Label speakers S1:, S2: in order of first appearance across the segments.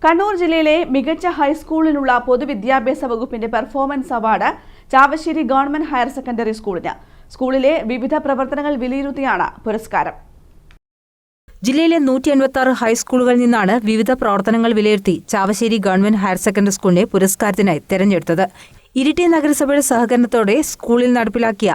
S1: കണ്ണൂർ ജില്ലയിലെ മികച്ച ഹൈസ്കൂളിനുള്ള പൊതുവിദ്യാഭ്യാസ വകുപ്പിന്റെ performance award Chavassery government higher secondary സ്കൂളിന്. സ്കൂളിലെ വിവിധ പ്രവർത്തനങ്ങൾ വിലയിരുത്തിയാണ് പുരസ്കാരം.
S2: ജില്ലയിലെ 186 ഹൈസ്കൂളുകളിൽ നിന്നാണ് വിവിധ പ്രവർത്തനങ്ങൾ വിലയിരുത്തി ചാവശ്ശേരി ഗവൺമെന്റ് ഹയർ സെക്കൻഡറി സ്കൂളിനെ പുരസ്കാരത്തിനായി തെരഞ്ഞെടുത്തത്. ഇരിട്ടി നഗരസഭയുടെ സഹകരണത്തോടെ സ്കൂളിൽ നടപ്പിലാക്കിയ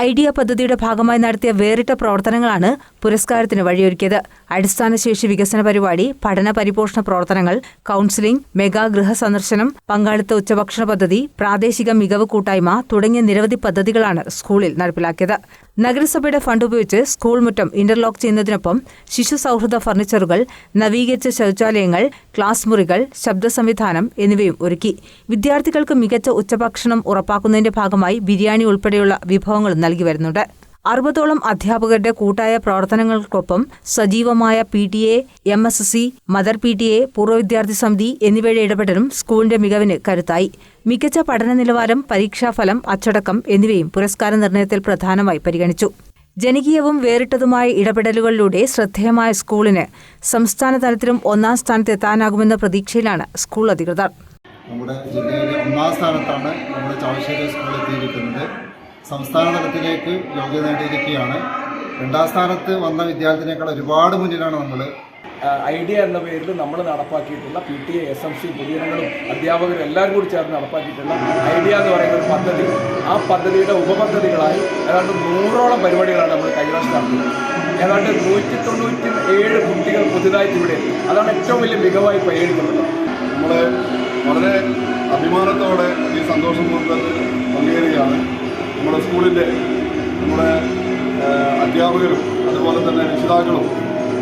S2: ഐഡിയ പദ്ധതിയുടെ ഭാഗമായി നടത്തിയ വേറിട്ട പ്രവർത്തനങ്ങളാണ് പുരസ്കാരത്തിന് വഴിയൊരുക്കിയത്. അടിസ്ഥാനശേഷി വികസന പരിപാടി, പഠന പരിപോഷണ പ്രവർത്തനങ്ങൾ, കൌൺസിലിംഗ്, മെഗാ ഗൃഹ സന്ദർശനം, പങ്കാളിത്ത ഉച്ചഭക്ഷണ പദ്ധതി, പ്രാദേശിക മികവ് കൂട്ടായ്മ തുടങ്ങിയ നിരവധി പദ്ധതികളാണ് സ്കൂളിൽ നടപ്പിലാക്കിയത്. നഗരസഭയുടെ ഫണ്ട് ഉപയോഗിച്ച് സ്കൂൾ മുറ്റം ഇന്റർലോക്ക് ചെയ്യുന്നതിനൊപ്പം ശിശു സൗഹൃദ ഫർണിച്ചറുകൾ, നവീകരിച്ച ശൌചാലയങ്ങൾ, ക്ലാസ് മുറികൾ, ശബ്ദ സംവിധാനം എന്നിവയും ഒരുക്കി. വിദ്യാർത്ഥികൾക്ക് മികച്ച ഉച്ചഭക്ഷണം ഉറപ്പാക്കുന്നതിന്റെ ഭാഗമായി ബിരിയാണി ഉൾപ്പെടെയുള്ള വിഭവങ്ങൾ നൽകി വരുന്നുണ്ട്. 60ഓളം അധ്യാപകരുടെ കൂട്ടായ പ്രവർത്തനങ്ങൾക്കൊപ്പം സജീവമായ PTA, MSC, മദർ PTA, പൂർവ്വ വിദ്യാർത്ഥി സമിതി എന്നിവയുടെ ഇടപെടലും സ്കൂളിന്റെ മികവിന് കരുത്തായി. മികച്ച പഠന നിലവാരം, പരീക്ഷാഫലം, അച്ചടക്കം എന്നിവയും പുരസ്കാര നിർണയത്തിൽ പ്രധാനമായി പരിഗണിച്ചു. ജനകീയവും വേറിട്ടതുമായ ഇടപെടലുകളിലൂടെ ശ്രദ്ധേയമായ സ്കൂളിന് സംസ്ഥാന തലത്തിലും 1ാം സ്ഥാനത്ത് എത്താനാകുമെന്ന പ്രതീക്ഷയിലാണ് സ്കൂൾ അധികൃതർ.
S3: നമ്മുടെ ജില്ലയിലെ 1ാം സ്ഥാനത്താണ് നമ്മുടെ ചാവശ്ശേരി സ്കൂൾ എത്തിയിരിക്കുന്നത്. സംസ്ഥാന തലത്തിലേക്ക് യോഗ്യത നേടിയിരിക്കുകയാണ്. 2ാം സ്ഥാനത്ത് വന്ന വിദ്യാർത്ഥിനേക്കാൾ ഒരുപാട് മുന്നിലാണ് നമ്മൾ.
S4: ഐഡിയ എന്ന പേരിൽ നമ്മൾ നടപ്പാക്കിയിട്ടുള്ള PTA, SMC, പൊതുജനങ്ങളും അധ്യാപകരും എല്ലാവരും കൂടി ചേർന്ന് നടപ്പാക്കിയിട്ടുള്ള ഐഡിയ എന്ന് പറയുന്ന ഒരു പദ്ധതി, ആ പദ്ധതിയുടെ ഉപപദ്ധതികളായി ഏതാണ്ട് 100ഓളം പരിപാടികളാണ് നമ്മൾ കൈവശം നടത്തുന്നത്. ഏതാണ്ട് 197 കുട്ടികൾ പുതുതായിട്ട് ഇവിടെ എത്തി. അതാണ് ഏറ്റവും വലിയ മികവായി പരിഗണിക്കുന്നത്.
S5: നമ്മൾ വളരെ അഭിമാനത്തോടെ ഈ സന്തോഷം കൊണ്ട് പങ്കുചേരുകയാണ്. നമ്മുടെ സ്കൂളിൻ്റെ അധ്യാപകരും അതുപോലെ തന്നെ രക്ഷിതാക്കളും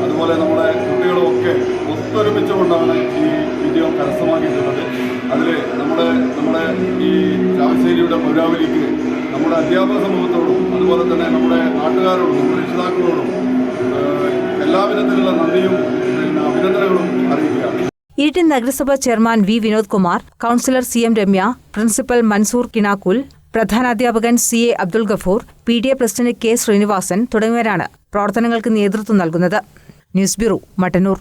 S5: അതുപോലെ നമ്മുടെ കുട്ടികളും ഒക്കെ ഒത്തൊരുമിച്ചുകൊണ്ടാണ് ഈ വിജയം കരസ്ഥമാക്കിയിട്ടുള്ളത്. അതിൽ നമ്മുടെ ഈ ചാവശ്ശേരിയുടെ പൗരാവലിക്ക് നമ്മുടെ അധ്യാപക സമൂഹത്തോടും അതുപോലെ തന്നെ നമ്മുടെ നാട്ടുകാരോടും നമ്മുടെ രക്ഷിതാക്കളോടും എല്ലാവിധത്തിലുള്ള നന്ദിയും അഭിനന്ദനങ്ങളും അറിയിക്കുകയാണ്.
S2: ഇരിട്ടി നഗരസഭ chairman V. Vinod Kumar, councillor CM Ramya, principal Mansoor Kinakkul, പ്രധാനാധ്യാപകൻ CA Abdul Gafoor, PTA president K. Srinivasan തുടങ്ങിയവരാണ് പ്രവർത്തനങ്ങൾക്ക് നേതൃത്വം നൽകുന്നത്. News bureau, Mattannur.